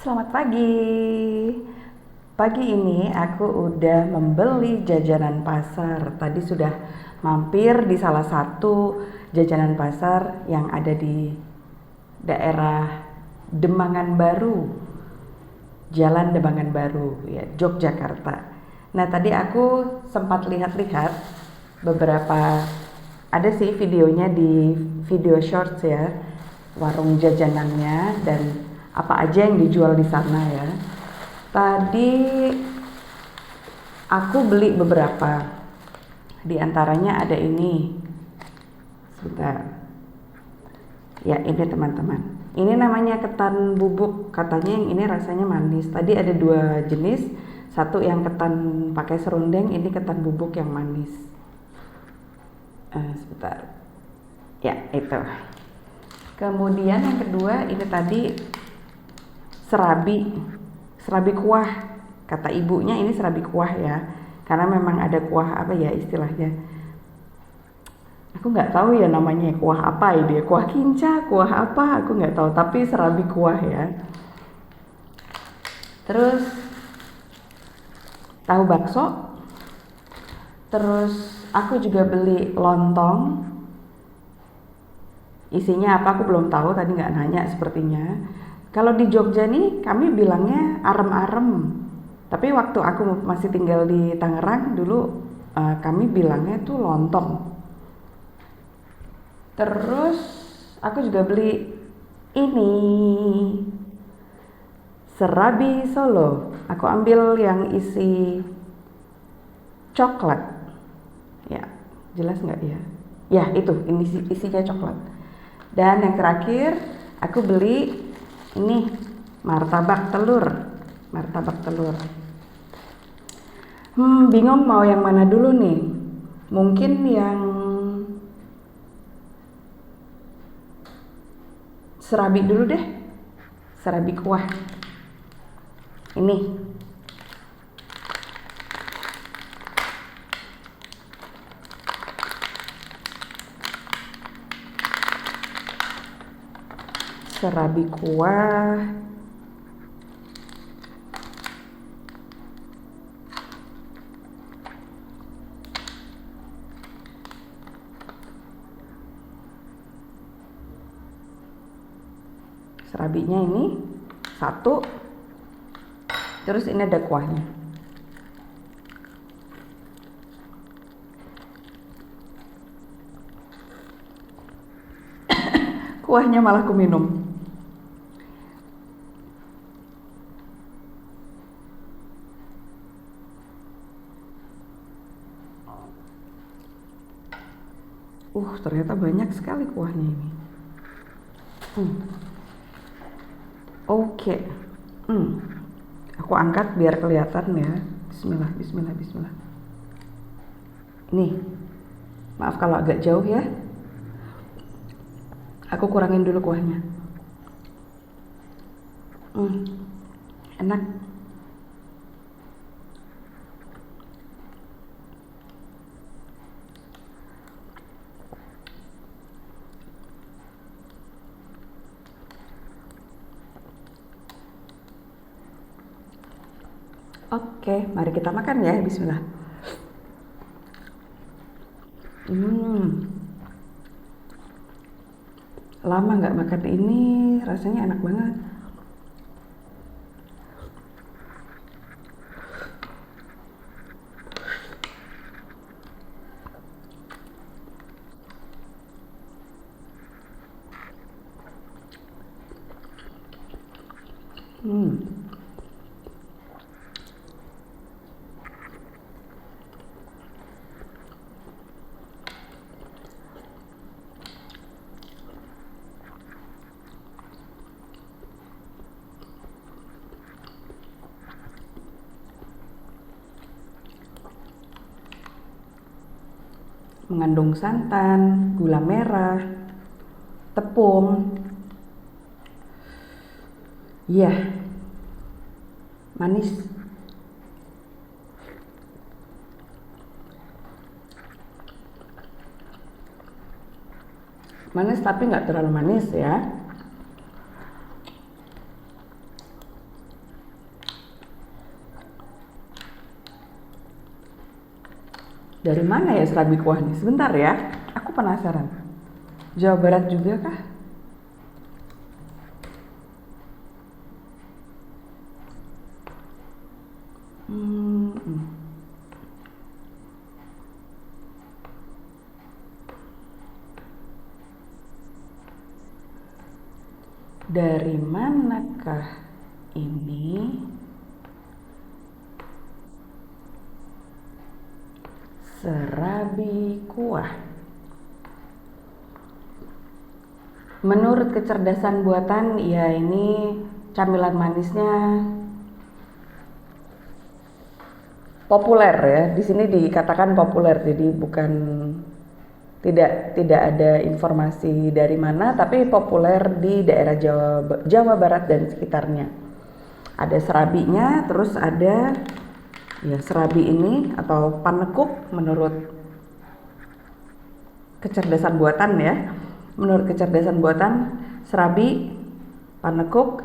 Selamat pagi. Pagi ini aku udah membeli jajanan pasar. Tadi sudah mampir di salah satu jajanan pasar yang ada di daerah Demangan Baru, Jalan Demangan Baru, ya, Yogyakarta. Nah, tadi aku sempat lihat-lihat beberapa, ada sih videonya di video shorts ya, warung jajanannya dan apa aja yang dijual di sana ya. Tadi aku beli beberapa, di antaranya ada ini. Sebentar. Ya, ini teman-teman. Ini namanya ketan bubuk. Katanya yang ini rasanya manis. Tadi ada dua jenis. Satu yang ketan pakai serundeng, ini ketan bubuk yang manis. Sebentar. Ya, itu. Kemudian yang kedua, ini tadi serabi. Serabi kuah. Kata ibunya ini serabi kuah ya. Karena memang ada kuah apa ya istilahnya. Aku nggak tahu ya namanya kuah apa ini, kuah kinca, kuah apa, aku nggak tahu, tapi serabi kuah ya. Terus tahu bakso, terus aku juga beli lontong. Isinya apa aku belum tahu, tadi nggak nanya sepertinya. Kalau di Jogja nih kami bilangnya arem-arem, tapi waktu aku masih tinggal di Tangerang dulu kami bilangnya tuh lontong. Terus aku juga beli ini serabi Solo. Aku ambil yang isi coklat. Ya, jelas nggak ya? Ya itu, ini isinya coklat. Dan yang terakhir aku beli ini martabak telur. Martabak telur. Bingung mau yang mana dulu nih? Mungkin yang serabi dulu deh, serabi kuah ini. Serabi kuah serabinya ini satu, terus ini ada kuahnya. Kuahnya malah aku minum. Ternyata banyak sekali kuahnya ini. Oke. Aku angkat biar kelihatan ya. Bismillah, bismillah, bismillah. Nih, maaf kalau agak jauh ya. Aku kurangin dulu kuahnya. Enak. Oke, mari kita makan ya. Bismillah. Lama nggak makan ini, rasanya enak banget. Mengandung santan, gula merah, tepung. Iya, manis. Manis tapi nggak terlalu manis ya. Dari mana ya serabi kuah nih? Sebentar ya, aku penasaran. Jawa Barat juga kah? Hmm, dari manakah ini serabi kuah? Menurut kecerdasan buatan, ya ini camilan manisnya populer ya. Di sini dikatakan populer, jadi bukan tidak ada informasi dari mana, tapi populer di daerah Jawa Barat dan sekitarnya. Ada serabinya, terus ada ya serabi ini atau panekuk menurut kecerdasan buatan ya. Menurut kecerdasan buatan, serabi, panekuk,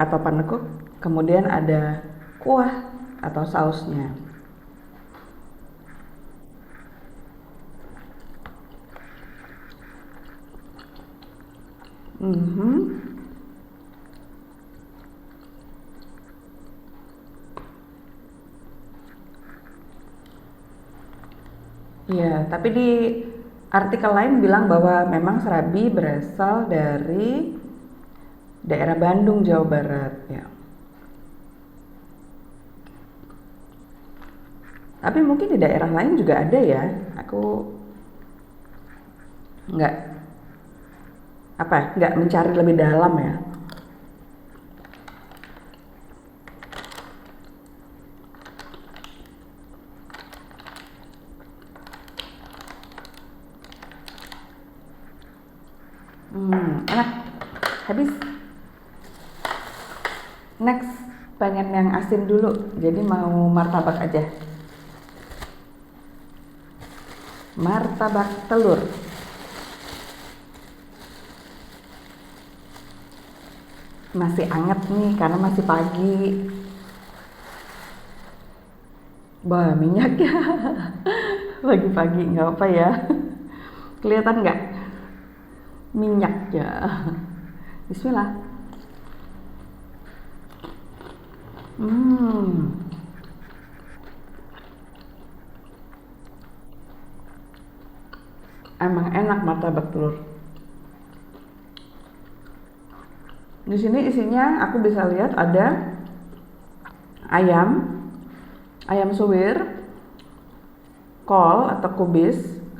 kemudian ada kuah atau sausnya. Ya, tapi di artikel lain bilang bahwa memang serabi berasal dari daerah Bandung, Jawa Barat ya. Tapi mungkin di daerah lain juga ada ya. Aku nggak mencari lebih dalam ya. Enak. Habis. Next, pengen yang asin dulu. Jadi mau martabak aja. Martabak telur. Masih anget nih karena masih pagi. Bah, minyaknya pagi-pagi nggak apa ya. Kelihatan nggak minyaknya? Bismillah. Emang enak martabak telur. Di sini isinya aku bisa lihat ada ayam suwir, kol atau kubis,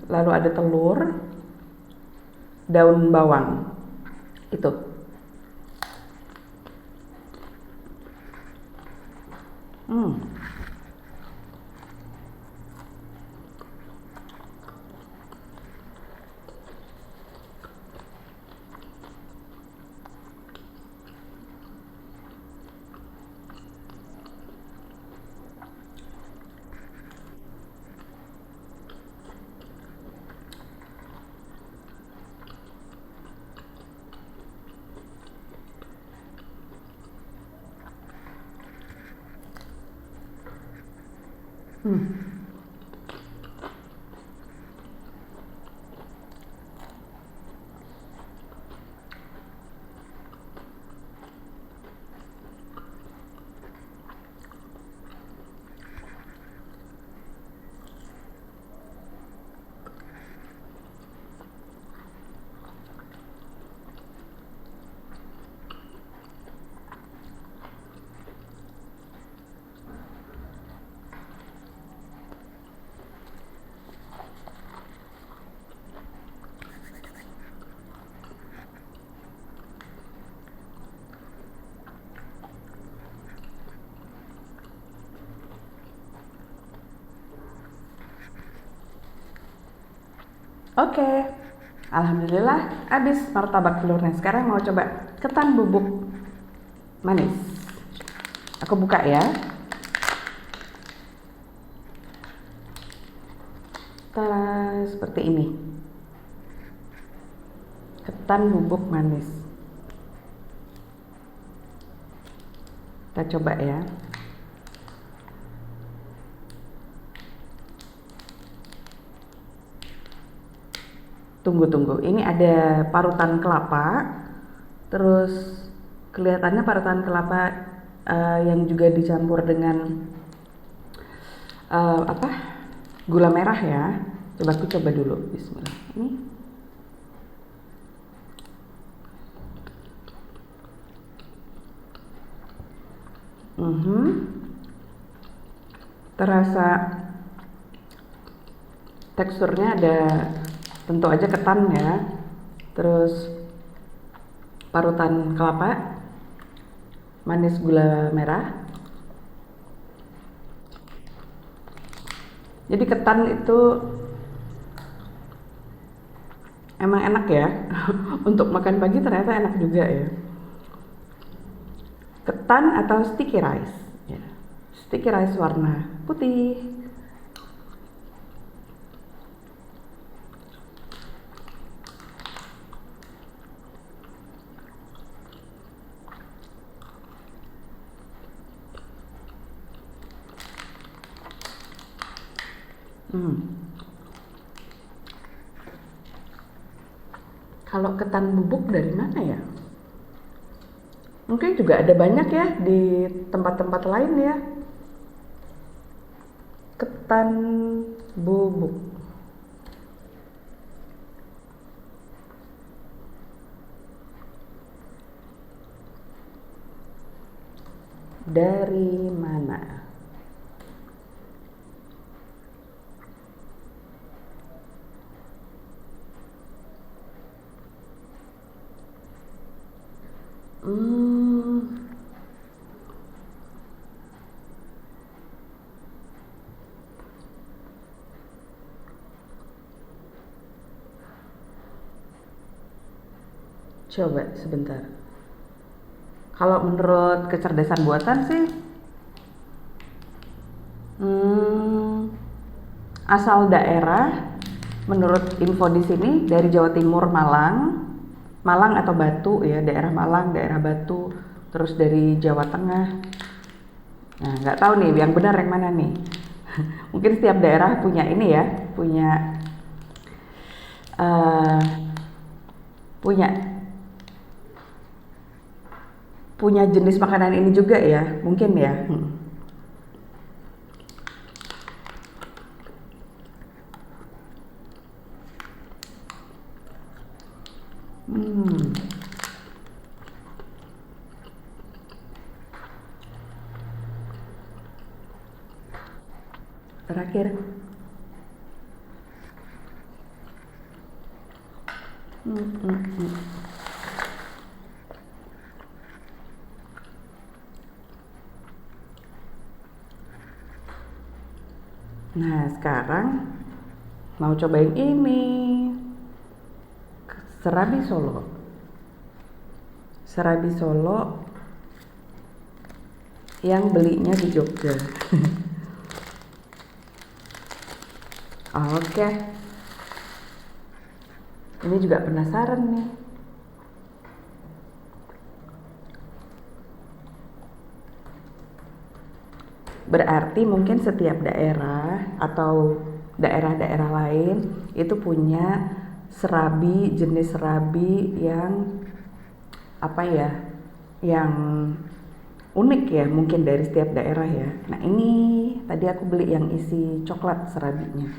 lalu ada telur, daun bawang. Itu. Oke. Alhamdulillah habis martabak telurnya. Sekarang mau coba ketan bubuk manis. Aku buka ya. Tada, seperti ini. Ketan bubuk manis. Kita coba ya. Tunggu. Ini ada parutan kelapa, terus kelihatannya parutan kelapa yang juga dicampur dengan apa? Gula merah ya. Aku coba dulu. Bismillah. Ini. Terasa teksturnya ada, tentu aja ketan ya, terus parutan kelapa, manis gula merah. Jadi ketan itu emang enak ya. Untuk makan pagi ternyata enak juga ya. Ketan atau sticky rice ya. Sticky rice warna putih. Kalau ketan bubuk dari mana ya? Mungkin juga ada banyak ya di tempat-tempat lain ya. Ketan bubuk. Dari mana? Coba sebentar. Kalau menurut kecerdasan buatan sih, asal daerah, menurut info di sini dari Jawa Timur, Malang atau Batu ya, daerah Malang, daerah Batu, terus dari Jawa Tengah. Nah, nggak tahu nih yang benar yang mana nih. Mungkin setiap daerah punya ini ya, uh, punya punya jenis makanan ini juga ya, mungkin ya. Terakhir. Nah, sekarang mau cobain ini. Serabi Solo. Serabi Solo yang belinya di Jogja. Oke. Ini juga penasaran nih. Berarti mungkin setiap daerah atau daerah-daerah lain itu punya serabi, jenis serabi yang apa ya, yang unik ya, mungkin dari setiap daerah ya. Nah, ini tadi aku beli yang isi coklat serabinya.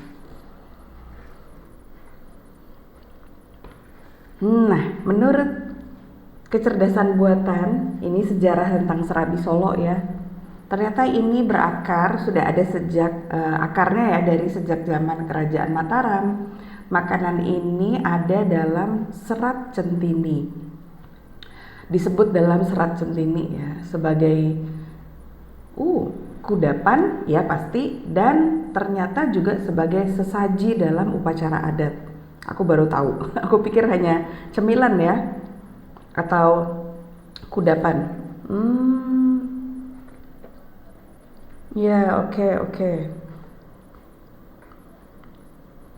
Nah, menurut kecerdasan buatan, ini sejarah tentang serabi Solo ya. Ternyata ini berakar, sudah ada sejak akarnya ya, dari sejak zaman Kerajaan Mataram. Makanan ini ada dalam Serat Centini. Disebut dalam Serat Centini ya sebagai kudapan ya pasti, dan ternyata juga sebagai sesaji dalam upacara adat. Aku baru tahu. Aku pikir hanya cemilan ya atau kudapan. Ya, oke.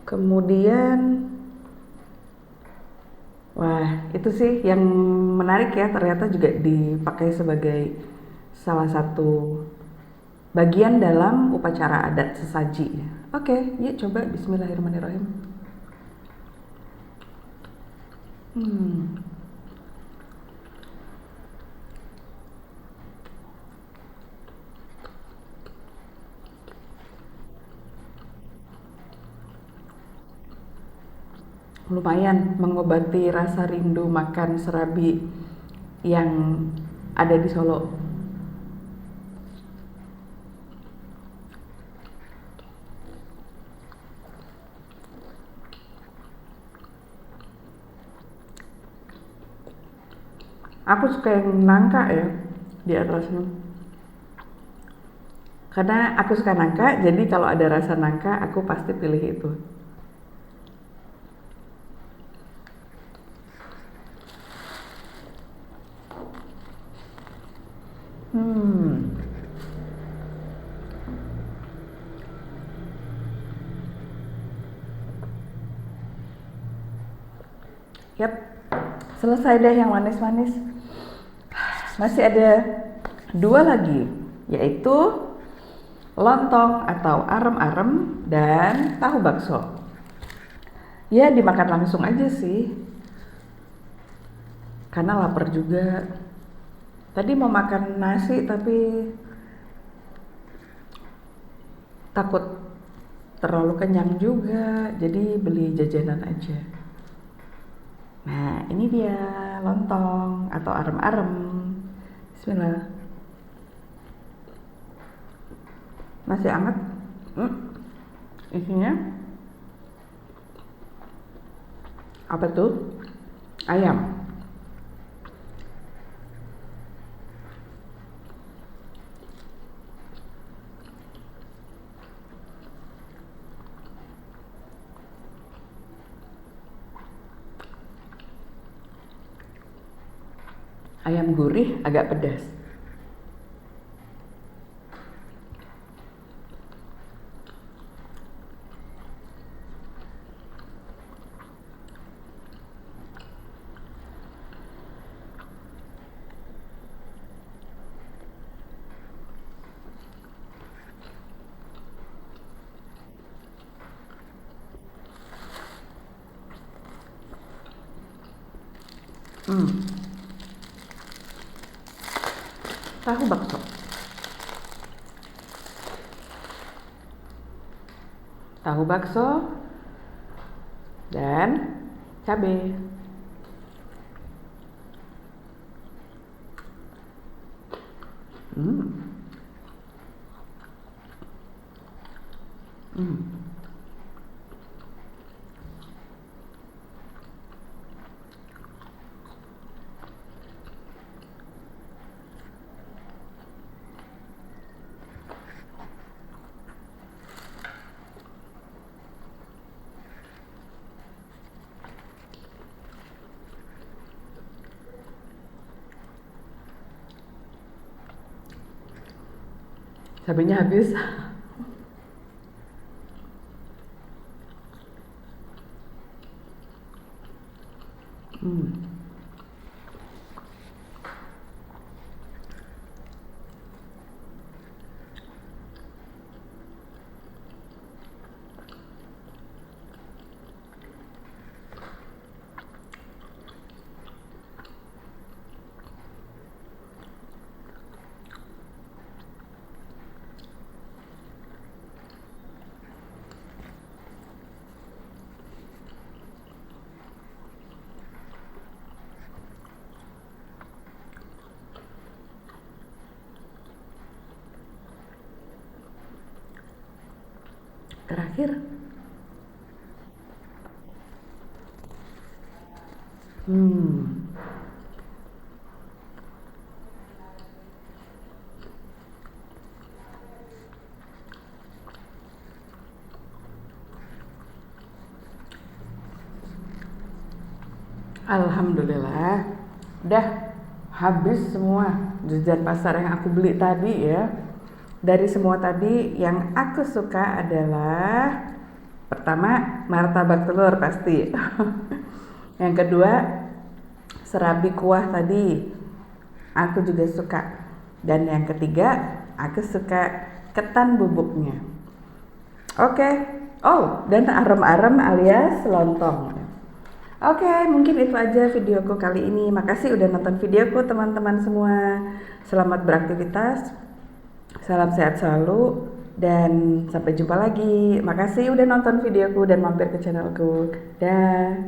Kemudian, wah, itu sih yang menarik ya, ternyata juga dipakai sebagai salah satu bagian dalam upacara adat sesaji. Oke, yuk coba. Bismillahirrahmanirrahim. Hmm. Lumayan mengobati rasa rindu makan serabi yang ada di Solo. Aku suka yang nangka ya di atasnya. Karena aku suka nangka, jadi kalau ada rasa nangka aku pasti pilih itu. Hmm. Yap. Selesai deh yang manis-manis. Masih ada dua lagi, yaitu lontong atau arem-arem dan tahu bakso. Ya dimakan langsung aja sih, karena lapar juga. Tadi mau makan nasi tapi takut terlalu kenyang juga, jadi beli jajanan aja. Nah ini dia lontong atau arem-arem. Bismillah. Masih anget. Isinya apa tuh? Ayam. Ayam gurih agak pedas. Tahu bakso. Tahu bakso dan cabai. Hmm. Cabainya habis. Terakhir. Alhamdulillah, udah habis semua jajan pasar yang aku beli tadi ya. Dari semua tadi yang aku suka adalah pertama martabak telur pasti. Yang kedua serabi kuah tadi, aku juga suka. Dan yang ketiga aku suka ketan bubuknya. Oke. Oh, dan arem-arem alias lontong. Oke, mungkin itu aja videoku kali ini. Makasih udah nonton videoku teman-teman semua. Selamat beraktivitas, salam sehat selalu, dan sampai jumpa lagi. Makasih udah nonton videoku dan mampir ke channelku. Dah.